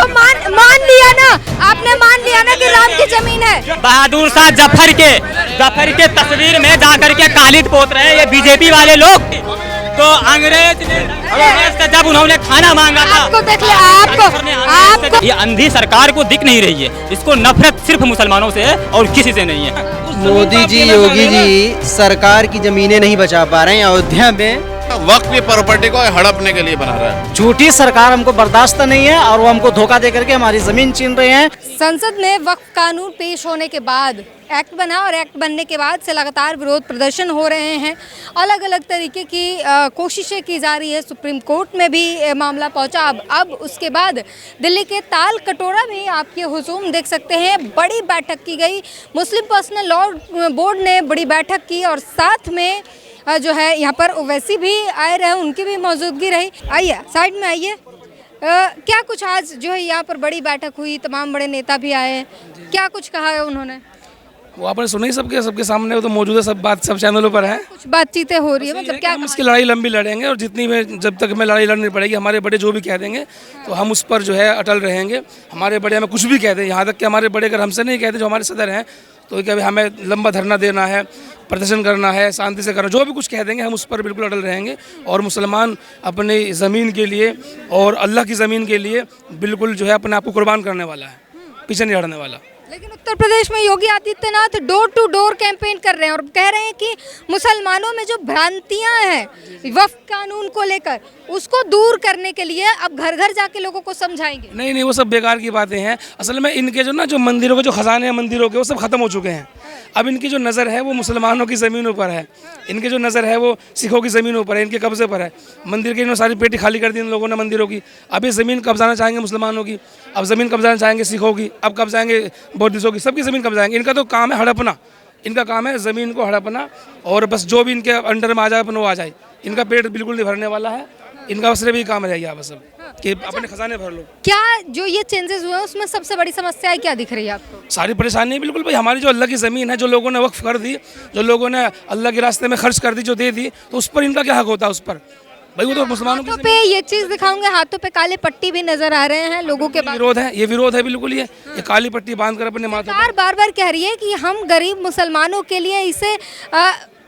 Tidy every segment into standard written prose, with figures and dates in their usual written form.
आपको मान लिया ना, आपने मान लिया ना कि राम की जमीन है। बहादुर शाह जफर के तस्वीर में जाकर के कालिद पोत रहे हैं ये बीजेपी वाले लोग। तो अंग्रेज से जब उन्होंने खाना मांगा था, आपको देख ले, आपको ये अंधी सरकार को दिख नहीं रही है, इसको नफरत सिर्फ मुसलमानों से है और किसी से नहीं है। मोदी जी, योगी जी सरकार की जमीनें नहीं बचा पा रहे हैं। अयोध्या में वक्त की प्रॉपर्टी को हड़पने के लिए बना रहा है। झूठी सरकार हमको बर्दाश्त नहीं है और वो हमको धोखा दे करके हमारी जमीन छीन रहे हैं। संसद में वक्फ कानून पेश होने के बाद एक्ट बना और एक्ट बनने के बाद से लगातार विरोध प्रदर्शन हो रहे हैं। अलग अलग तरीके की कोशिशें की जा रही है। सुप्रीम कोर्ट में भी मामला पहुंचा। अब उसके बाद दिल्ली के ताल कटोरा में आपके हुजूम देख सकते हैं, बड़ी बैठक की गई। मुस्लिम पर्सनल लॉ बोर्ड ने बड़ी बैठक की और साथ में जो है यहाँ पर ओवैसी भी आए रहे, उनकी भी मौजूदगी रही। आइए साइड में आइए। क्या कुछ आज जो है यहाँ पर बड़ी बैठक हुई, तमाम बड़े नेता भी आए, क्या कुछ कहा है उन्होंने? वो आपने सुना ही सबके सामने, वो तो मौजूद है, सब बात सब चैनलों पर है। कुछ बातचीतें हो रही है, मतलब क्या हम इसकी लड़ाई लंबी लड़ेंगे और जितनी में जब तक हमें लड़ाई लड़नी पड़ेगी, हमारे बड़े जो भी कह देंगे तो हम उस पर जो है अटल रहेंगे। हमारे बड़े हमें कुछ भी कह दें, यहाँ तक कि हमारे बड़े अगर हमसे नहीं कहते, जो हमारे सदर हैं, तो क्या हमें लंबा धरना देना है, प्रदर्शन करना है, शांति से करना, जो भी कुछ कह देंगे हम उस पर बिल्कुल अटल रहेंगे। और मुसलमान अपनी ज़मीन के लिए और अल्लाह की ज़मीन के लिए बिल्कुल जो है अपने आप को कुर्बान करने वाला है, पीछे नहीं हटने वाला। लेकिन उत्तर प्रदेश में Yogi Adityanath door to door campaign कर रहे हैं और कह रहे हैं कि मुसलमानों में जो भ्रांतियां हैं वक्फ कानून को लेकर, उसको दूर करने के लिए अब घर घर जाके लोगों को समझाएंगे। नहीं, वो सब बेकार की बातें हैं। असल में इनके जो मंदिरों के जो खजाने हैं मंदिरों के, वो सब खत्म हो चुके हैं। अब इनकी जो नज़र है वो मुसलमानों की ज़मीनों पर है, इनकी जो नज़र है वो सिखों की ज़मीनों पर है, इनके कब्जे पर है। मंदिर की इन्होंने सारी पेटी खाली कर दी इन लोगों ने मंदिरों की। अब ये ज़मीन कब्जाना चाहेंगे मुसलमानों की, अब ज़मीन कब्जाना चाहेंगे सिखों की, अब कब्जाएंगे बौद्धिस्टों की, सबकी ज़मीन कब्जाएंगे। इनका तो काम है हड़पना, इनका काम है ज़मीन को हड़पना और बस जो भी इनके अंडर में आ जाए अपन वो आ जाए। इनका पेट बिल्कुल नहीं भरने वाला है, इनका सिर्फ भी काम रहेगा बस अब कि अपने खजाने भर लो। क्या जो ये चेंजेस हुए हैं उसमें सबसे बड़ी समस्या क्या दिख रही है आपको? सारी परेशानी है बिल्कुल भाई, हमारी जो अल्लाह की ज़मीन है, जो लोगों ने वक्फ कर दी, जो लोगों ने अल्लाह के रास्ते में खर्च कर दी, जो दे दी, तो उस पर इनका क्या हक होता है उस पर? भाई वो तो मुसलमानों हाथों पे ये चीज़ दिखाऊंगे, हाथों पे काले पट्टी भी नजर आ रहे हैं लोगों के। विरोध है, ये विरोध है बिल्कुल। ये काली पट्टी बांध कर अपने माथे सरकार बार बार कह रही है कि हम गरीब मुसलमानों के लिए इसे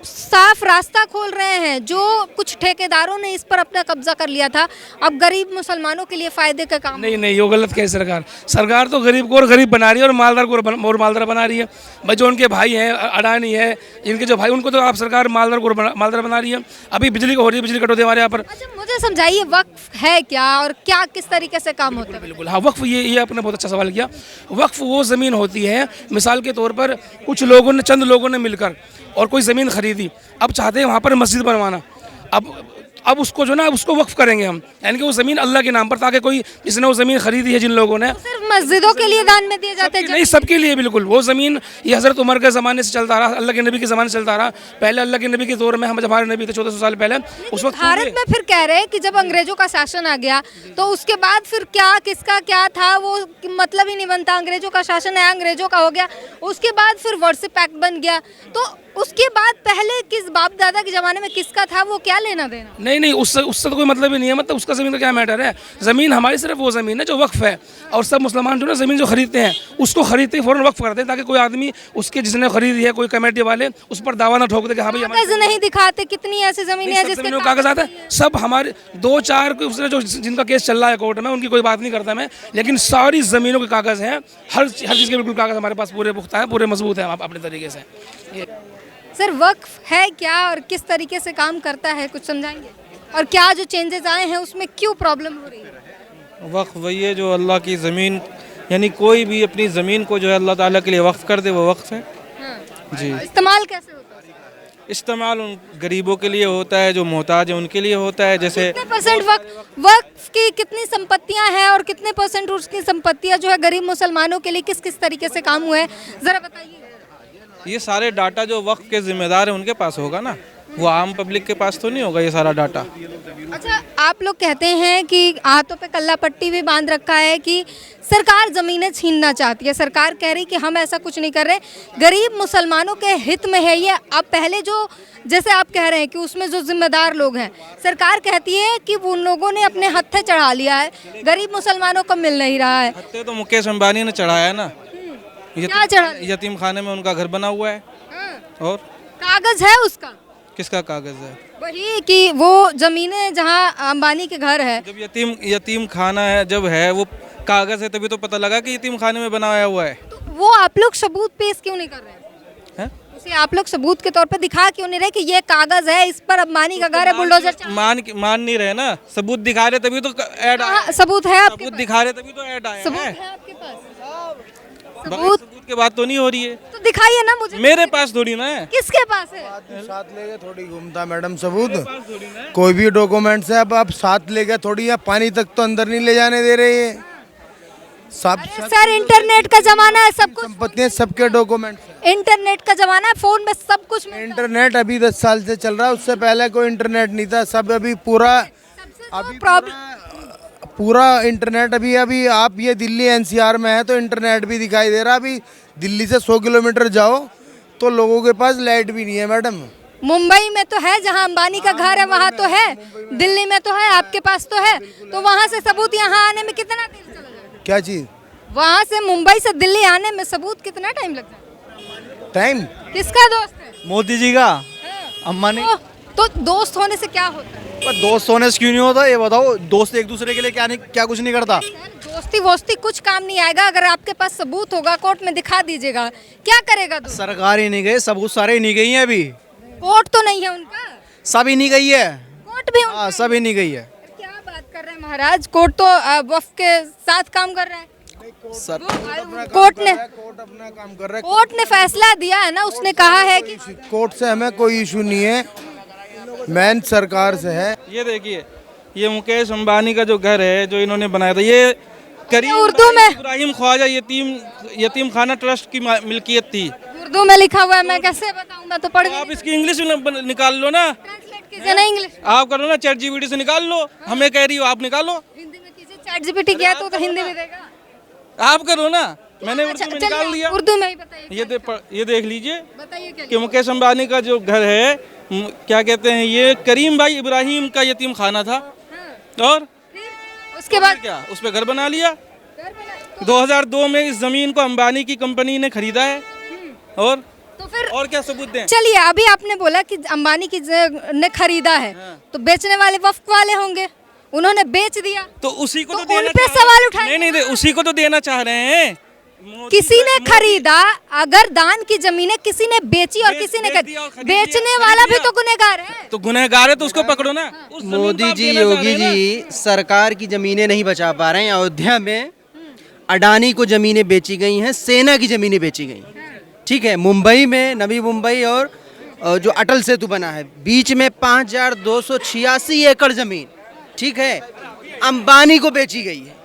साफ रास्ता खोल रहे हैं। जो कुछ ठेकेदारों ने इस पर अपना कब्जा कर लिया था, अब गरीब मुसलमानों के लिए फायदे का काम। नहीं, ये गलत कहे सरकार तो गरीब को और गरीब बना रही है और मालदार को और मालदार बना रही है। भाई जो उनके भाई हैं, अडानी है, इनके जो भाई, उनको तो आप सरकार मालदार को मालदार बना रही है। अभी बिजली को हो रही है, बिजली कटौती हमारे यहाँ पर। अच्छा, मुझे समझाइए वक्फ है क्या और क्या किस तरीके से काम होता है? बिल्कुल हाँ, वक्फ ये आपने बहुत अच्छा सवाल किया। वक्फ वो ज़मीन होती है, मिसाल के तौर पर कुछ लोगों ने, चंद लोगों ने मिलकर और कोई ज़मीन खरीदी, अब चाहते हैं वहाँ पर मस्जिद बनवाना। अब उसको जो ना उसको वक्फ करेंगे हम, यानी कि वो ज़मीन अल्लाह के नाम पर, ताकि कोई जिसने वो ज़मीन खरीदी है, जिन लोगों ने, सिर्फ मस्जिदों के लिए दान में दिए जाते हैं? नहीं, सबके लिए बिल्कुल। वो ज़मीन ये हज़रत उमर के ज़माने से चलता रहा, अल्लाह के नबी के ज़माने से चलता रहा। पहले अल्लाह के नबी के दौर में, हम जब हमारे नबी थे 1400 साल पहले, उस वक्त भारत में फिर कह रहे हैं कि जब अंग्रेजों का शासन आ गया तो उसके बाद फिर क्या किसका क्या था वो मतलब ही नहीं बनता। अंग्रेजों का शासन है, अंग्रेजों का हो गया, उसके बाद फिर वर्शिप एक्ट बन गया, तो उसके बाद पहले किस बाप दादा के ज़माने में किसका था वो क्या लेना देना? नहीं, उससे तो कोई मतलब ही नहीं है। मतलब उसका ज़मीन का क्या मैटर है? ज़मीन हमारी सिर्फ वो ज़मीन है जो वक्फ है। और सब मुसलमान जो ना ज़मीन जो खरीदते हैं उसको खरीदते ही फ़ौरन वक्फ करते हैं, ताकि कोई आदमी उसके जिसने खरीदी है, कोई कमेटी वाले उस पर दावा ना ठोक दे कि हाँ भाई कागज नहीं दिखाते। कितनी ऐसी ज़मीनें हैं जिसके कागज आता है? सब हमारे 2-4 जो जिनका केस चल रहा है कोर्ट में, उनकी कोई बात नहीं करता मैं, लेकिन सारी ज़मीनों के कागज़ हैं, हर चीज़ के बिल्कुल कागज़ हमारे पास पूरे पुख्ता है, पूरे मजबूत है अपने तरीके से। सर वक्फ है क्या और किस तरीके से काम करता है, कुछ समझाएंगे? और क्या जो चेंजेस आए हैं उसमें क्यों प्रॉब्लम हो रही है? वक्फ वही है जो अल्लाह की ज़मीन, यानी कोई भी अपनी ज़मीन को जो है अल्लाह ताला के लिए वक्फ कर दे, वो वक्फ है। हाँ। जी। इस्तेमाल कैसे होता है? इस्तेमाल उन गरीबों के लिए होता है, जो मोहताज है उनके लिए होता है। जैसे कितने परसेंट वक्फ की कितनी संपत्तियां हैं और कितने परसेंट उसकी संपत्तियां जो है गरीब मुसलमानों के लिए किस किस तरीके से काम हुए हैं, ज़रा बताइए। ये सारे डाटा जो वक्फ के जिम्मेदार हैं उनके पास होगा ना, वो आम पब्लिक के पास तो नहीं होगा ये सारा डाटा। अच्छा, आप लोग कहते हैं कि हाथों पे कल्ला पट्टी भी बांध रखा है कि सरकार ज़मीनें छीनना चाहती है। सरकार कह रही कि हम ऐसा कुछ नहीं कर रहे, गरीब मुसलमानों के हित में है ये। अब पहले जो जैसे आप कह रहे हैं कि उसमें जो जिम्मेदार लोग हैं, सरकार कहती है कि उन लोगों ने अपने हत्थे चढ़ा लिया है, गरीब मुसलमानों को मिल नहीं रहा है। हत्थे तो मुकेश अंबानी ने चढ़ाया है ना, क्या चढ़ा? यतीम खाने में उनका घर बना हुआ है। और कागज है उसका? किसका कागज है? वही कि वो जमीनें जहाँ अंबानी के घर है। जब यतीम खाना है, जब है वो कागज है, तभी तो पता लगा कि यतीम खाने में बनाया हुआ है। तो वो आप लोग सबूत पेश क्यों नहीं कर रहे हैं? उसे आप लोग सबूत के तौर पे दिखा क्यों नहीं रहे कि ये कागज है, इस पर अंबानी का घर है, बुलडोजर मान नहीं रहे ना, सबूत दिखा रहे तभी तो ऐड आया। सबूत है आपके सबूत दिखा रहे तभी तो ऐड आया सबूत है। है आपके पास? सबूत के बात तो नहीं हो रही है। तो दिखाइए ना मुझे। मेरे पास थोड़ी ना है। किसके पास है? साथ लेके थोड़ी घूमता मैडम सबूत। कोई भी डॉक्यूमेंट्स है अब आप साथ लेके थोड़ी है, पानी तक तो अंदर नहीं ले जाने दे रहे हैं। सब सर इंटरनेट का जमाना है, सब कुछ संपत्तियां सबके डॉक्यूमेंट्स। इंटरनेट का जमाना है, फोन में सब कुछ मिलता है। इंटरनेट अभी 10 साल से चल रहा है, उससे पहले कोई इंटरनेट नहीं था। सब अभी पूरा सबसे प्रॉब्लम पूरा इंटरनेट अभी आप ये दिल्ली एनसीआर में है तो इंटरनेट भी दिखाई दे रहा। अभी दिल्ली से 100 किलोमीटर जाओ तो लोगों के पास लाइट भी नहीं है मैडम। मुंबई में तो है, जहां अंबानी का घर है वहां तो है, दिल्ली में तो है, आपके पास तो है। तो वहां से सबूत यहाँ आने में कितना देर चला जाएगा? क्या चीज? वहां से मुंबई से दिल्ली आने में सबूत कितना टाइम लग जाएगा? टाइम किसका दोस्त है? मोदी जी का, अंबानी। तो दोस्त होने से क्या होता है? पर दोस्त होने से क्यों नहीं होता ये बताओ? दोस्त एक दूसरे के लिए क्या कुछ नहीं करता। दोस्ती वोस्ती कुछ काम नहीं आएगा। अगर आपके पास सबूत होगा, कोर्ट में दिखा दीजिएगा, क्या करेगा दोस्त? सरकार ही नहीं गई, सबूत सारे ही नहीं गई है अभी। कोर्ट तो नहीं है उनका? सब ही नहीं गई है। कोर्ट भी हाँ, सब ही नहीं गई है। क्या बात कर रहे हैं महाराज? कोर्ट तो वफ के साथ काम कर रहा है। सर कोर्ट ने अपना काम कर रहा है। कोर्ट ने फैसला दिया है ना, उसने कहा है कि कोर्ट से हमें कोई इशू नहीं है, मेन सरकार से है। ये देखिए, ये मुकेश अंबानी का जो घर है जो इन्होंने बनाया था, ये करीम उर्दू में इब्राहिम ख्वाजा यतीम खाना ट्रस्ट की मिल्कियत थी। उर्दू में लिखा हुआ है, मैं कैसे बताऊं? मैं तो पढ़ आप इसकी इंग्लिश निकाल लो ना, ट्रांसलेट कीजिए ना इंग्लिश। आप करो ना, चैट जीपीटी से निकाल लो। हमें कह रही हो आप निकालो, हिंदी में कीजिए। चैट जीपीटी किया तो हिंदी में देगा। आप करो ना। मैंने उर्दू में निकाल लिया। उर्दू में ही बताइए। ये देख लीजिए बताइए क्या कि मुकेश अंबानी का जो घर है, क्या कहते हैं, ये करीम भाई इब्राहिम का यतीम खाना था। और उसके बाद क्या उस पे घर बना लिया? 2002 में इस जमीन को अंबानी की कंपनी ने खरीदा है। और तो फिर और क्या सबूत दें? चलिए, अभी आपने बोला कि अंबानी की ने खरीदा है, तो बेचने वाले वफ्क वाले होंगे, उन्होंने बेच दिया तो उसी को तो तो देना उन पे चाह रहे सवाल हैं। उठाएंगे नहीं, उसी को तो देना चाह रहे हैं। किसी ने खरीदा, अगर दान की जमीनें किसी ने बेची और किसी ने बेचने वाला भी तो गुनहगार है। तो गुनहगार है तो उसको पकड़ो ना। उस जमीन को मोदी आप जी, देना चाह योगी रहे हैं ना। जी सरकार की जमीनें नहीं बचा पा रहे हैं। अयोध्या में अडानी को जमीनें बेची गई हैं, सेना की जमीनें बेची गई हैं। ठीक है, मुंबई में नवी मुंबई और जो अटल सेतु बना है, बीच में 5286 एकड़ जमीन, ठीक है, अंबानी को बेची गई है।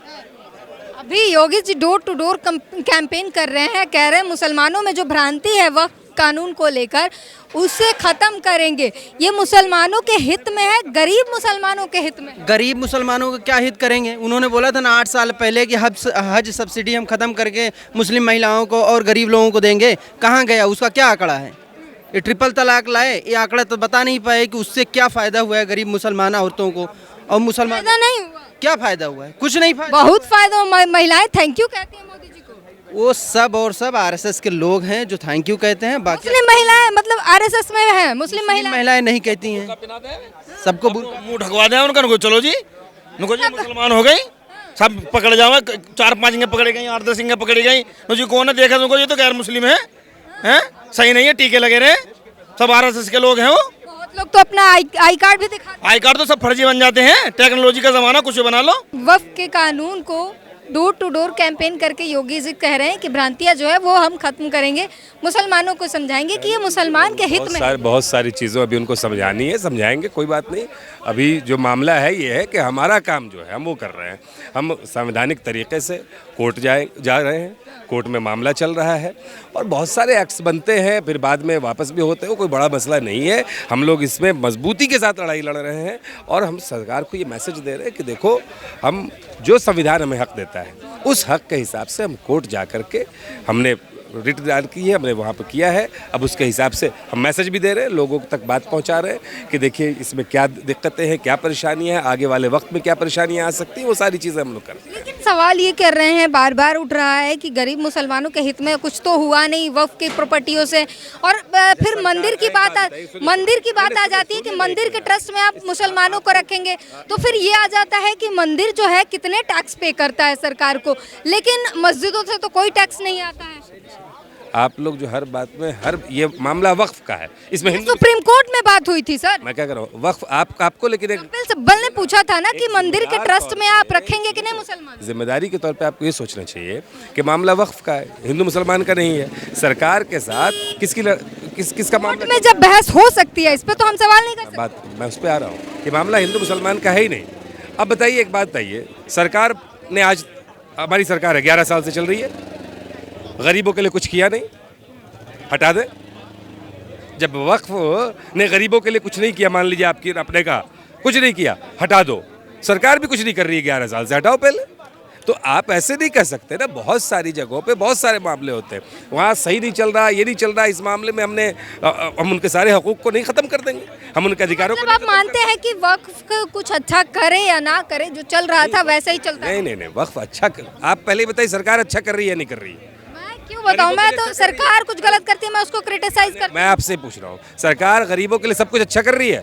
अभी Yogi ji door to door campaign कर रहे हैं, कह रहे हैं मुसलमानों में जो भ्रांति है वह कानून को लेकर उसे खत्म करेंगे। ये मुसलमानों के हित में है, गरीब मुसलमानों के हित में। गरीब मुसलमानों को क्या हित करेंगे? उन्होंने बोला था ना 8 साल पहले कि हज सब्सिडी हम खत्म करके मुस्लिम महिलाओं को और गरीब लोगों को देंगे। कहाँ गया? उसका क्या आंकड़ा है? ये ट्रिपल तलाक लाए, ये आंकड़ा तो बता नहीं पाए कि उससे क्या फ़ायदा हुआ है गरीब मुसलमान औरतों को और मुसलमान। फायदा नहीं हुआ। क्या फ़ायदा हुआ है? कुछ नहीं फायदा। बहुत फायदा। महिलाएं थैंक यू कहती हैं मोदी जी को। वो सब और सब आरएसएस के लोग हैं जो थैंक यू कहते हैं। बाकी मुस्लिम महिलाएं मतलब आरएसएस में है, मुस्लिम महिलाएं नहीं कहती हैं। सबको मुंह ढकवा दें उनका, नको चलो जी, नको जी मुसलमान हो गई, सब पकड़ जाओ। 4-5 इंगे पकड़ी गई, 8-10 इंगे पकड़ी गई। जी कौन ने देखा तुमको? ये तो गैर मुस्लिम है, हैं? सही नहीं है, टीके लगे रहे, सब आरएसएस के लोग हैं। वो बहुत लोग तो अपना आई कार्ड भी दिखाते हैं। आई कार्ड तो सब फर्जी बन जाते हैं। टेक्नोलॉजी का जमाना, कुछ बना लो। वक्फ के कानून को डोर टू डोर कैंपेन करके योगी जी कह रहे हैं कि भ्रांतियां जो है वो हम खत्म करेंगे, मुसलमानों को समझाएंगे कि ये मुसलमान के हित में है। बहुत सारी चीज़ों अभी उनको समझानी है, समझाएंगे, कोई बात नहीं। अभी जो मामला है ये है कि हमारा काम जो है हम वो कर रहे हैं। हम संवैधानिक तरीके से कोर्ट जा रहे हैं, कोर्ट में मामला चल रहा है और बहुत सारे एक्ट्स बनते हैं, फिर बाद में वापस भी होते हैं, कोई बड़ा मसला नहीं है। हम लोग इसमें मजबूती के साथ लड़ाई लड़ रहे हैं और हम सरकार को ये मैसेज दे रहे हैं कि देखो, हम जो संविधान हमें हक देता है उस हक के हिसाब से हम कोर्ट जा कर के हमने रिट दायर की है, हमने वहाँ पर किया है। अब उसके हिसाब से हम मैसेज भी दे रहे हैं, लोगों तक बात पहुँचा रहे हैं कि देखिए इसमें क्या दिक्कतें हैं, क्या परेशानी है, आगे वाले वक्त में क्या परेशानियाँ आ सकती हैं, वो सारी चीज़ें हम लोग कर रहे हैं। लेकिन सवाल ये कर रहे हैं, बार बार उठ रहा है कि गरीब मुसलमानों के हित में कुछ तो हुआ नहीं वक्फ की प्रॉपर्टियों से, और फिर मंदिर की बात आ जाती है कि मंदिर के ट्रस्ट में आप मुसलमानों को रखेंगे, तो फिर ये आ जाता है कि मंदिर जो है कितने टैक्स पे करता है सरकार को, लेकिन मस्जिदों से तो कोई टैक्स नहीं आता है। आप लोग जो हर बात में ये मामला वक्फ का है, इसमें सुप्रीम कोर्ट में बात हुई थी सर। मैं क्या कर रहा हूँ, वक्फ आपको, लेकिन एक कपिल सिब्बल ने पूछा था ना कि मंदिर के ट्रस्ट में आप रखेंगे कि नहीं मुसलमान। जिम्मेदारी के तौर पे आपको ये सोचना चाहिए कि मामला वक्फ का है, हिंदू मुसलमान का नहीं है। सरकार के साथ किसका मामला में जब बहस हो सकती है, इस पे तो हम सवाल नहीं कर सकते। बात मैं उस पर आ रहा हूँ कि मामला हिंदू मुसलमान का है ही नहीं। अब बताइए, एक बात बताइए, सरकार ने आज, हमारी सरकार है 11 साल से चल रही है, गरीबों के लिए कुछ किया नहीं, हटा दे। जब वक्फ ने गरीबों के लिए कुछ नहीं किया, मान लीजिए आपकी अपने का कुछ नहीं किया, हटा दो। सरकार भी कुछ नहीं कर रही है 11 साल से, हटाओ पहले। तो आप ऐसे नहीं कर सकते ना, बहुत सारी जगहों पे बहुत सारे मामले होते हैं, वहाँ सही नहीं चल रहा, ये नहीं चल रहा, इस मामले में हम उनके सारे हकूक़ को नहीं ख़त्म कर देंगे, हम उनके अधिकारों को। आप मानते हैं कि वक्फ कुछ अच्छा करे या ना करे, जो चल रहा था वैसे ही चलता है? नहीं, वक्फ अच्छा आप पहले बताइए, सरकार अच्छा कर रही है नहीं कर रही है? क्यों बताऊं, मैं तो सरकार कुछ गलत करती है मैं उसको क्रिटिसाइज करती हूं। मैं आपसे पूछ रहा हूँ, सरकार गरीबों के लिए सब कुछ अच्छा कर रही है?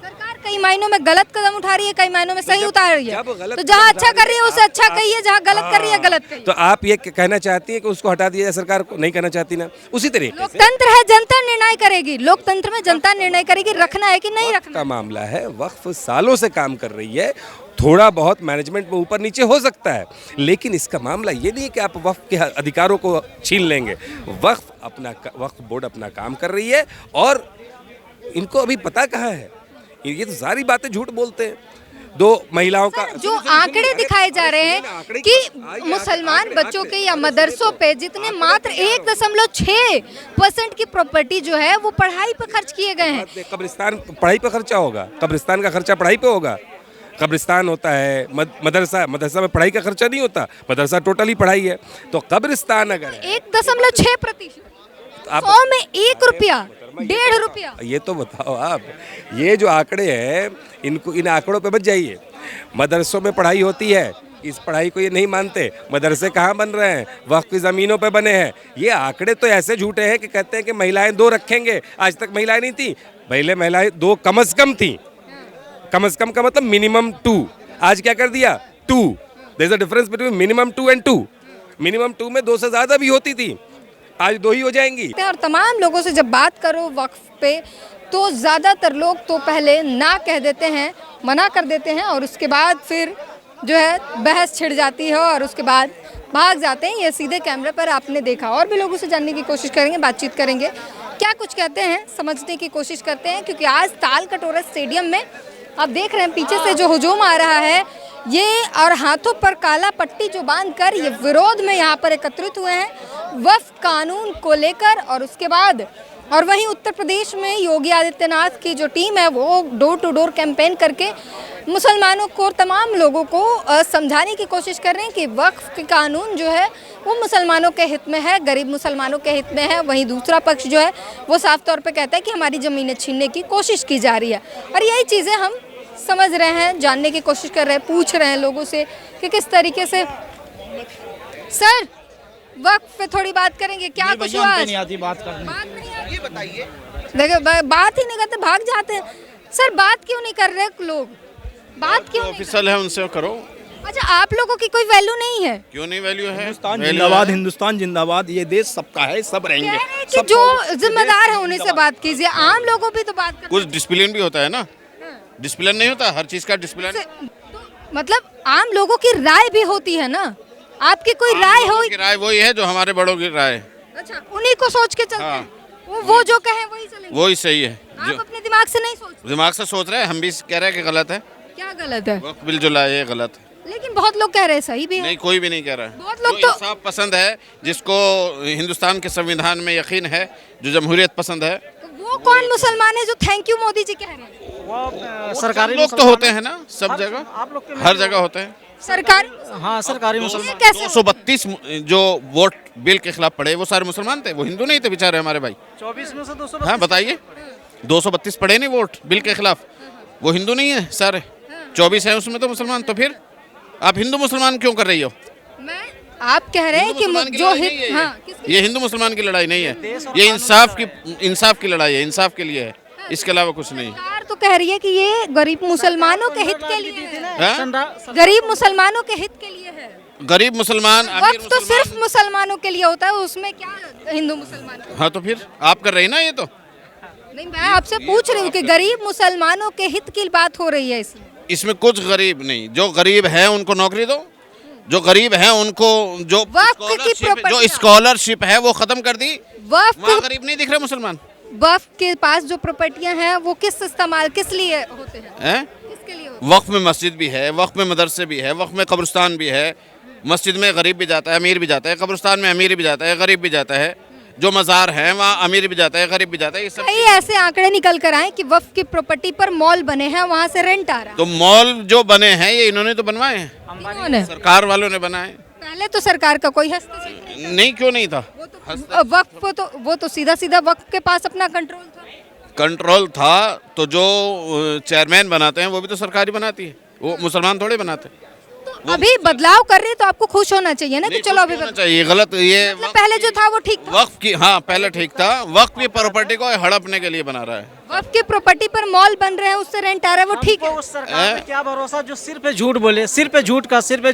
सरकार कई मायनों में गलत कदम उठा रही है, कई मायनों में सही उतार रही है। तो जहाँ अच्छा कर रही है उसे अच्छा कहिए, जहाँ गलत कर रही है गलत कहिए। तो आप ये कहना चाहती है कि उसको हटा दिया जाए, सरकार को नहीं कहना चाहती ना? उसी तरीके लोकतंत्र है, जनता निर्णय करेगी, लोकतंत्र में जनता निर्णय करेगी रखना है कि नहीं रखना का मामला है। वक्फ सालों से काम कर रही है, थोड़ा बहुत मैनेजमेंट में ऊपर नीचे हो सकता है, लेकिन इसका मामला ये नहीं है कि आप वक्फ के अधिकारों को छीन लेंगे। वक्फ बोर्ड अपना काम कर रही है और इनको अभी पता कहाँ है, ये तो सारी बातें झूठ बोलते हैं। 2 महिलाओं का जो आंकड़े दिखाए जा रहे हैं कि मुसलमान बच्चों के या मदरसों पे जितने मात्र 1.6% की प्रॉपर्टी जो है वो पढ़ाई पे खर्च किए गए हैं। कब्रिस्तान पढ़ाई पे खर्चा होगा, कब्रिस्तान का खर्चा पढ़ाई पे होगा। कब्रिस्तान होता है, मदरसा में पढ़ाई का खर्चा नहीं होता, मदरसा टोटली पढ़ाई है। तो कब्रिस्तान अगर 1.6%, 100 में 1 रुपया, 1.5 रुपया। ये तो बताओ आप, ये जो आंकड़े हैं इन आंकड़ों पे मत जाइए। मदरसों में पढ़ाई होती है, इस पढ़ाई को ये नहीं मानते। मदरसे कहाँ बन रहे हैं? वक्फ की ज़मीनों पे बने हैं। ये आंकड़े तो ऐसे झूठे हैं कि कहते हैं कि महिलाएं 2 रखेंगे, आज तक महिलाएं नहीं थी। पहले महिलाएं 2 कम से कम थी, कम से कम का मतलब मिनिमम 2, आज क्या कर दिया 2। There is a difference between minimum 2 and 2। Minimum 2 में 2 से ज़्यादा भी होती थी, आज 2 ही हो जाएंगी। और तमाम लोगों से जब बात करो वक्फ पे तो ज़्यादातर लोग तो पहले ना कह देते हैं, मना कर देते हैं, और उसके बाद फिर जो है बहस छिड़ जाती है और उसके बाद भाग जाते हैं। ये सीधे कैमरे पर आपने देखा। और भी लोगों से जानने की कोशिश करेंगे, बातचीत करेंगे, क्या कुछ कहते हैं समझने की कोशिश करते हैं, क्योंकि आज ताल कटोरा स्टेडियम में आप देख रहे हैं पीछे से जो हुजूम आ रहा है ये, और हाथों पर काला पट्टी जो बांधकर ये विरोध में यहाँ पर एकत्रित हुए हैं वक्फ कानून को लेकर। और उसके बाद और वहीं उत्तर प्रदेश में योगी आदित्यनाथ की जो टीम है वो डोर टू डोर कैंपेन करके मुसलमानों को, तमाम लोगों को समझाने की कोशिश कर रहे हैं कि वक्फ के कानून जो है वो मुसलमानों के हित में है, गरीब मुसलमानों के हित में है। वहीं दूसरा पक्ष जो है वो साफ तौर पे कहता है कि हमारी ज़मीनें छीनने की कोशिश की जा रही है। और यही चीज़ें हम समझ रहे हैं, जानने की कोशिश कर रहे हैं, पूछ रहे हैं लोगों से कि किस तरीके से। सर, वक्फ पे थोड़ी बात करेंगे, क्या कुछ हुआ? नहीं आती बात करनी। बात नहीं आती, बताइए। देखो बात ही नहीं करते, भाग जाते हैं। सर, बात क्यों नहीं कर रहे लोग? बात क्यों? ऑफिशियल है, उनसे करो। अच्छा, आप लोगों की कोई वैल्यू नहीं है? क्यों नहीं वैल्यू है? हिंदुस्तान जिंदाबाद, हिंदुस्तान जिंदाबाद, ये देश सबका है, सब रहेंगे। कि जो जिम्मेदार है उन्हीं से बात कीजिए, आम लोगों भी तो बात करते हैं। कुछ डिसिप्लिन भी होता है ना, डिसिप्लिन नहीं होता, हर चीज का डिसिप्लिन। मतलब आम लोगों की राय भी होती है ना, आपकी कोई राय हो? की राय वही है जो हमारे बड़ों की राय है। अच्छा, उन्हीं को सोच के चलते हाँ। हैं, वो जो कहें वही चलेंगे। वही सही है। आप जो अपने दिमाग से नहीं सोचते? दिमाग से सोच रहे हैं, हम भी कह रहे हैं कि गलत है। क्या गलत है? वक्फ बिल जो लाए ये गलत है। लेकिन बहुत लोग कह रहे हैं सही भी है। नहीं, कोई भी नहीं कह रहा है। बहुत लोग जो तो- इंसाफ पसंद है, जिसको हिंदुस्तान के संविधान में यकीन है, जो जमहूरियत पसंद है, वो कौन मुसलमान है जो थैंक यू मोदी जी कह रहे हैं? सरकारी लोग तो होते हैं ना, सब जगह, आप लोग के हर जगह होते हैं। सरकार हाँ सरकारी ये कैसे? 232 जो वोट बिल के खिलाफ पड़े वो सारे मुसलमान थे, वो हिंदू नहीं थे बेचारे हमारे भाई। 24 में से 200। हाँ बताइए, 232 पड़े नहीं वोट बिल के खिलाफ, वो हिंदू नहीं है सारे, 24 है उसमें तो मुसलमान। तो फिर आप हिंदू मुसलमान क्यों कर रही हो? मैं आप कह रहे हैं कि मुसलमान की जो लड़ाई हित नहीं है हाँ ये हिंदू मुसलमान की लड़ाई नहीं है, ये इंसाफ की लड़ाई है, इंसाफ के लिए है, इसके अलावा कुछ नहीं। सरकार तो कह रही है कि ये गरीब मुसलमानों के हित के लिए है। हाँ? गरीब मुसलमानों के हित के लिए है। गरीब मुसलमान, अमीर वक्त तो मुसलमान। सिर्फ मुसलमानों के लिए होता है, उसमें क्या हिंदू मुसलमान? हाँ तो फिर आप कर रही ना ये तो। नहीं, मैं आपसे पूछ रही हूँ कि गरीब मुसलमानों के हित की बात हो रही है इसमें। इसमें कुछ गरीब नहीं, जो गरीब है उनको नौकरी दो, जो गरीब है उनको जो वक्फ की प्रॉपर्टी- स्कॉलरशिप है वो खत्म कर दी। वक्फ वहाँ गरीब नहीं दिख रहे मुसलमान वक्फ के पास जो प्रॉपर्टियां हैं वो किस लिए होते हैं? हैं? किसके लिए होते वक्फ में मस्जिद भी है, वक्फ में मदरसे भी है, वक्फ में कब्रिस्तान भी है। मस्जिद में गरीब भी जाता है, अमीर भी जाता है, कब्रिस्तान में अमीर भी जाता है, गरीब भी जाता है। जो मज़ार हैं वहाँ अमीर भी जाता है, गरीब भी जाता है। ये सब कई ऐसे आंकड़े निकल कर आए कि वक्फ की प्रॉपर्टी पर मॉल बने हैं, वहाँ से रेंट आ रहा है। तो मॉल जो बने हैं ये इन्होंने तो बनवाए हैं, इन्होंने? सरकार वालों ने बनाए। पहले तो सरकार का कोई हस्तक्षेप नहीं, क्यों नहीं था? वो तो सीधा सीधा वक्फ के पास अपना कंट्रोल था। कंट्रोल था तो जो चेयरमैन बनाते हैं वो भी तो सरकारी बनाती है, वो मुसलमान थोड़े बनाते हैं। तो अभी बदलाव कर रही है तो आपको खुश होना चाहिए ना कि चलो अभी होना चाहिए, गलत ये मतलब पहले जो था वो ठीक था। वक्फ की, हाँ पहले ठीक था, वक्फ की प्रॉपर्टी को हड़पने के लिए बना रहा है। वक्फ की प्रॉपर्टी पर मॉल बन रहे हैं, उससे रेंट आ रहा है, वो ठीक है। उस सरकार पे क्या भरोसा जो सिर पे झूठ बोले, सिर पे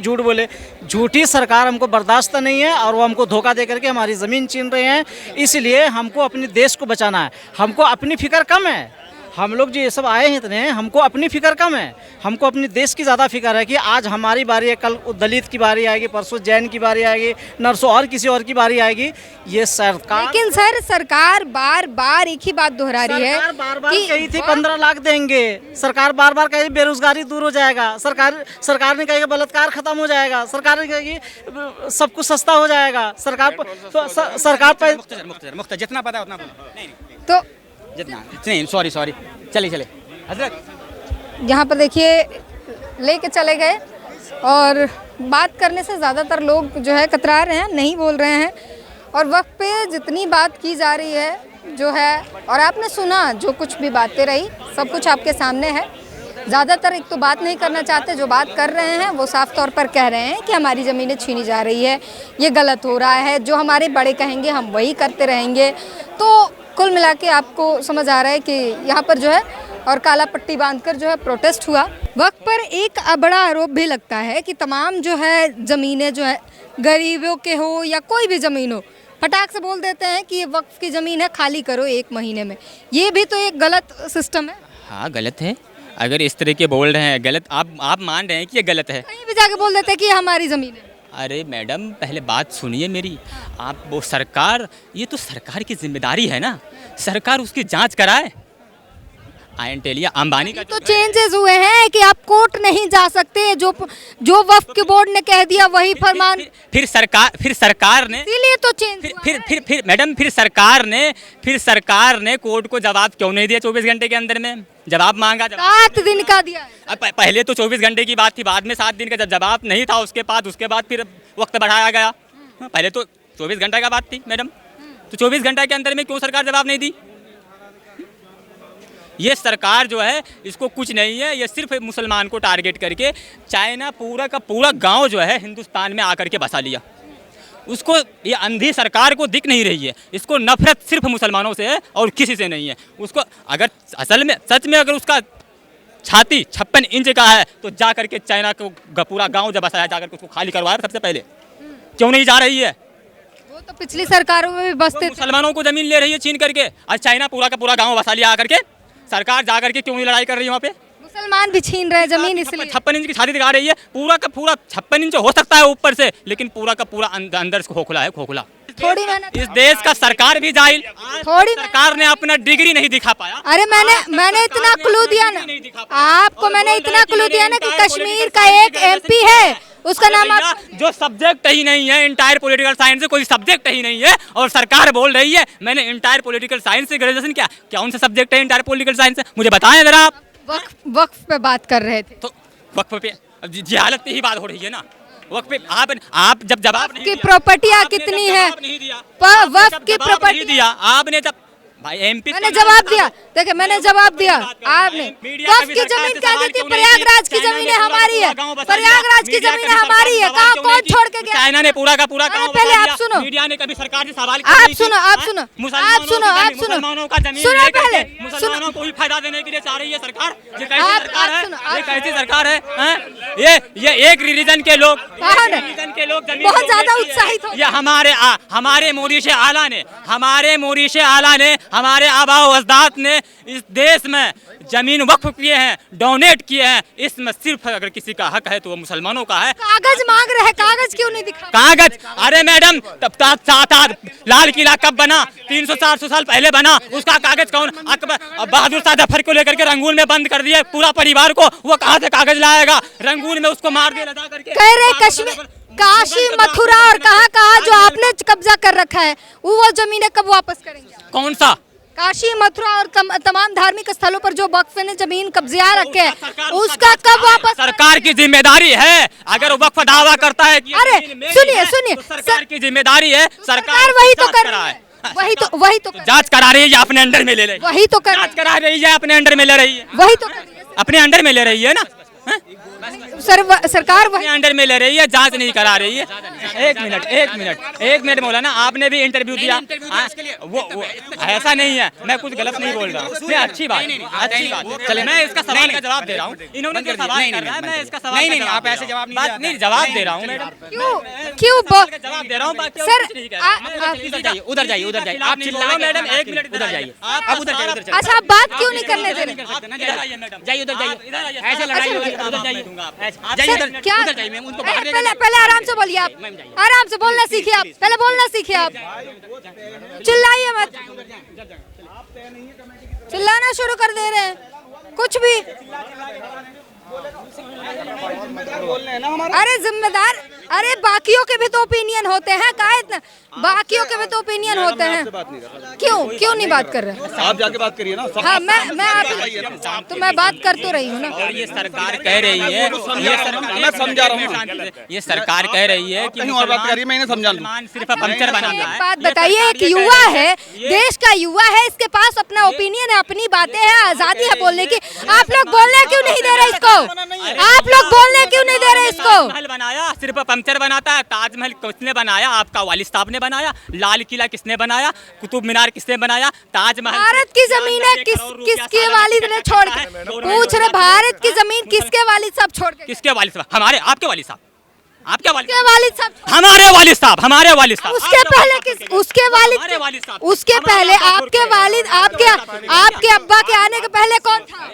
झूठ बोले। झूठी सरकार हमको बर्दाश्त नहीं है और वो हमको धोखा दे करके हमारी ज़मीन छीन रहे हैं। इसलिए हमको अपने देश को बचाना है, हमको अपनी फिक्र कम है। हम लोग जो ये सब आए हैं इतने, हमको अपनी फिक्र कम है, हमको अपने देश की ज़्यादा फिक्र है कि आज हमारी बारी है, कल दलित की बारी आएगी, परसों जैन की बारी आएगी, नरसों और किसी और की बारी आएगी। ये सरकार, लेकिन सर सरकार बार बार एक ही बात दोहरा रही है सरकार बार बार कि कही थी 15 लाख देंगे, सरकार बार बार कही बेरोजगारी दूर हो जाएगा, सरकार ने कही बलात्कार खत्म हो जाएगा, सरकार ने कही सब कुछ सस्ता हो जाएगा, सरकार पर मुख्तर जितना पता है उतना बोलो। तो जितना नहीं, सॉरी चले हजरत। यहाँ पर देखिए लेके चले गए और बात करने से ज़्यादातर लोग जो है कतरा रहे हैं, नहीं बोल रहे हैं। और वक्त पे जितनी बात की जा रही है जो है, और आपने सुना जो कुछ भी बातें रही, सब कुछ आपके सामने है। ज़्यादातर एक तो बात नहीं करना चाहते, जो बात कर रहे हैं वो साफ तौर पर कह रहे हैं कि हमारी ज़मीनें छीनी जा रही है, ये गलत हो रहा है, जो हमारे बड़े कहेंगे हम वही करते रहेंगे। तो कुल मिला के आपको समझ आ रहा है कि यहाँ पर जो है और काला पट्टी बांधकर जो है प्रोटेस्ट हुआ। वक्त पर एक बड़ा आरोप भी लगता है कि तमाम जो है ज़मीनें जो है गरीबों के हो या कोई भी ज़मीन हो, फटाक से बोल देते हैं कि ये वक्फ की ज़मीन है, खाली करो 1 महीने में। ये भी तो एक गलत सिस्टम है। हाँ गलत है, अगर इस तरह के बोल रहे हैं गलत, आप मान रहे हैं कि ये गलत है। कहीं भी जाके बोल देते हैं कि ये हमारी ज़मीन है। अरे मैडम पहले बात सुनिए मेरी, आप वो सरकार, ये तो सरकार की जिम्मेदारी है ना, सरकार उसकी जांच कराए। आई टेल यू, अंबानी का तो चेंजेस हुए हैं कि आप कोर्ट नहीं जा सकते, जो वक्फ के बोर्ड ने कह दिया वही फरमान। फिर सरकार ने इसीलिए तो चेंज हुआ है। फिर मैडम फिर सरकार ने कोर्ट को जवाब क्यों नहीं दिया 24 घंटे के अंदर में? जवाब मांगा, 7 दिन का दिया है। अब पहले तो 24 घंटे की बात थी, बाद में 7 दिन का जब जवाब नहीं था उसके बाद फिर वक्त बढ़ाया गया। पहले तो 24 घंटे का बात थी मैडम, तो 24 घंटे के अंदर में क्यों सरकार जवाब नहीं दी? ये सरकार जो है इसको कुछ नहीं है, ये सिर्फ मुसलमान को टारगेट करके चाइना पूरा का पूरा गांव जो है हिंदुस्तान में आकर के बसा लिया। उसको ये अंधी सरकार को दिख नहीं रही है, इसको नफरत सिर्फ मुसलमानों से है और किसी से नहीं है। उसको अगर असल में सच में अगर उसका छाती 56 इंच का है तो जा करके चाइना को पूरा गांव जब बसाया, जाकर के उसको खाली करवाया सबसे पहले। क्यों नहीं जा रही है? वो तो पिछली सरकारों में भी बसते थे। मुसलमानों को जमीन ले रही है छीन करके, आज चाइना पूरा का पूरा गांव बसा लिया आकर के। सरकार जा करके क्यों नहीं लड़ाई कर रही है वहाँ पे? मुसलमान भी छीन रहे हैं जमीन इसलिए। 56 इंच की छाती दिखा रही है, पूरा का पूरा 56 इंच हो सकता है ऊपर से, लेकिन पूरा का पूरा अंदर से खोखला है, खोखला। थोड़ी मेहनत, इस देश का सरकार भी जाहिल, थोड़ी सरकार ने अपना डिग्री नहीं दिखा पाया। अरे मैंने इतना क्लू दिया ना आपको, मैंने इतना क्लू दिया ना कि कश्मीर का एक MP है, उसका नाम आप जो सब्जेक्ट ही नहीं है इंटायर पॉलिटिकल साइंस से, कोई सब्जेक्ट ही नहीं है, और सरकार बोल रही है मैंने इंटायर पॉलिटिकल साइंस से ग्रेजुएशन किया। क्या उनसे सब्जेक्ट है इंटायर पॉलिटिकल साइंस से? मुझे बताएं जरा आप। वक्फ पे बात कर रहे थे, तो वक्फ पे जहालत की ही बात हो रही है ना। वक्फ पे आप जब जवाब नहीं की दिया, प्रॉपर्टियां कितनी है, वक्फ की प्रॉपर्टी दिया आपने, जब भाई MP मैंने जवाब दिया, देखिए मैंने जवाब दिया, आपने वक्फ की जमीन कह दी थी, प्रयागराज की जमीनें हमारी है, प्रयागराज की जमीनें हमारी है, कहाँ कौन छोड़ के गया? चाइना ने पूरा का पूरा पहले आप सुनो, मीडिया ने कभी सरकार से सवाल आप सुनो मुसलमानों का जमीन सुनो पहले, मुसलमानों को ही फायदा देने के लिए चाह रही है सरकार। ये कैसी सरकार है? ये कैसी सरकार है? ये एक रिलीजन के लोग बहुत ज्यादा उत्साहित हो, ये हमारे मोदी से आला ने, हमारे आबा अजदाद ने इस देश में जमीन वक्फ किए हैं, डोनेट किए हैं। इसमें सिर्फ अगर किसी का हक है तो वो मुसलमानों का है। कागज मांग रहे हैं, कागज क्यों नहीं दिखा? कागज, अरे मैडम तब लाल किला कब बना? 300-400 साल पहले बना, उसका कागज कौन? अकबर बहादुर शाह जफर को लेकर के रंगून में बंद कर दिया पूरा परिवार को, वो कहाँ से कागज लाएगा? रंगून में उसको मार दिया लगा करके। कह रहे कश्मीर, काशी, मथुरा और कहाँ जो आपने कब्जा कर रखा है वो जमीनें कब वापस करेंगे? कौन सा? काशी, मथुरा और तमाम धार्मिक स्थलों पर जो वक्फ ने जमीन कब्जा रखे हैं उसका कब वापस? सरकार की जिम्मेदारी है। अगर वक्फ दावा करता है कि अरे सुनिए तो सरकार की जिम्मेदारी है। सरकार वही तो कर रहा है, वही तो जांच करा रही है, अपने अंडर में ले रही है, वही तो कर जांच करा रही है, अपने अंडर में ले रही है, वही तो कर रही है, अपने अंडर में ले रही है ना। सरकार वही अंडर में ले रही है, जांच नहीं करा रही है। एक मिनट मौलाना, आपने भी इंटरव्यू दिया, वो ऐसा नहीं है, मैं कुछ गलत नहीं बोल रहा हूँ, अच्छी बात। चले मैं इसका सवाल का जवाब दे रहा हूँ, इन्होंने जो सवाल कर रहा है मैं इसका सवाल नहीं, आप ऐसे जवाब नहीं, जवाब दे रहा हूँ मैडम। क्यों जवाब दे रहा हूँ सर? उधर जाइए आप चिल्लाओ मैडम, 1 मिनट उधर जाइए, आप उधर जाइए। अच्छा, आप बात क्यों नहीं करने दे रहे? जाइए उधर जाइए, ऐसे लड़ाई होगी तो उधर जाइए। क्या पहले आराम से बोलिए, आप आराम से बोलना सीखिए, आप पहले बोलना सीखिए, आप चिल्लाइए मत, चिल्लाना शुरू कर दे रहे हैं कुछ भी। अरे जिम्मेदार, अरे बाकियों के भी तो ओपिनियन होते हैं, का इतना बाकियों के भी तो ओपिनियन होते हैं, क्यों नहीं बात कर रहे? आप जाके बात करिए ना। हाँ मैं बात कर तो रही हूँ ना। और ये सरकार कह रही है, मैं समझा रहा हूँ, ये सरकार कह रही है कि और बात करिए, मैं इन्हें समझा लूँ। सिर्फ पंक्चर बनाना है। बात बताइए, एक युवा है, देश का युवा है, इसके पास अपना ओपिनियन है, अपनी बातें हैं, आजादी है बोलने की। आप लोग बोलने क्यों नहीं दे रहे इसको? आप लोग बोलने क्यों नहीं दे रहे इसको? महल बनाया, सिर्फ पंक्चर बनाता है। ताजमहल किसने बनाया? आपका वालिद साहब ने बनाया। लाल किला किसने बनाया? कुतुब मीनार किसने बनाया? ताजमहल भारत की जमीन है, किसके वालिद ने छोड़ के? पूछ रहे भारत की जमीन किसके वालिद साहब छोड़ के? किसके वालिद साहब? हमारे, आपके वालिद साहब, आपके वालिद साहब, हमारे वालिद साहब, हमारे वालिद साहब। उसके पहले उसके वालिद, उसके पहले आपके वालिद, आपके अब्बा के आने के पहले कौन था?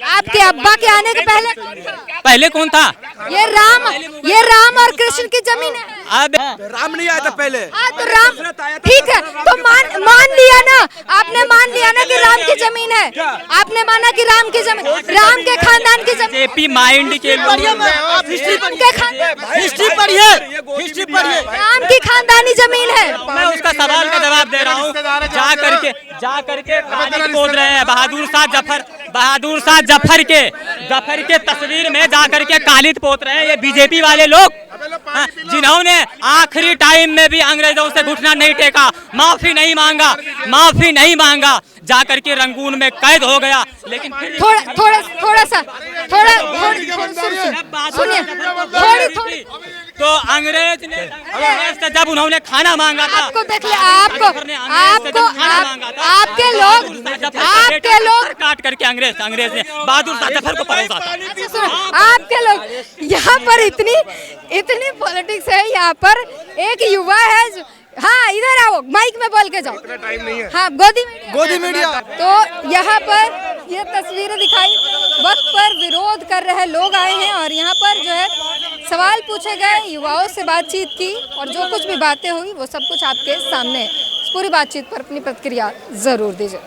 आपके अब्बा के आने के पहले कौन था? पहले कौन था? ये राम और कृष्ण की जमीन है। अब राम नहीं आया था पहले। तो राम, ठीक है, तो मान लिया ना, आपने मान लिया ना कि राम की जमीन है, आपने माना कि राम की जमीन, राम के खानदान की जमीन। जेपी माइंड के हिस्ट्री पढ़िए, राम की खानदानी जमीन है। मैं उसका सवाल का जवाब दे रहा हूँ। जा करके कालिद बोल रहे हैं, बहादुर शाह जफर के तस्वीर में जा करके कालिद पोत रहे हैं ये बीजेपी वाले लोग, जिन्होंने आखिरी टाइम में भी अंग्रेजों से घुटना नहीं टेका, माफी नहीं मांगा, जा करके रंगून में कैद हो गया। लेकिन थोड़ा सुनिए, थोड़ी तो अंग्रेज ने जब उन्होंने खाना मांगा था, आपको देख ले, आपके लोग काट करके अंग्रेज ने बहादुर शाह जफर को परोसा था। आपके लोग यहाँ पर इतनी पॉलिटिक्स है, यहाँ पर एक युवा है, हाँ इधर आओ, माइक में बोल के जाओ, हाँ गोदी मीडिया। तो यहाँ पर ये तस्वीरें दिखाई वक्त पर विरोध कर रहे लोग आए हैं और यहाँ पर जो है सवाल पूछे गए, युवाओं से बातचीत की और जो कुछ भी बातें हुई वो सब कुछ आपके सामने है। इस पूरी बातचीत पर अपनी प्रतिक्रिया ज़रूर दीजिए।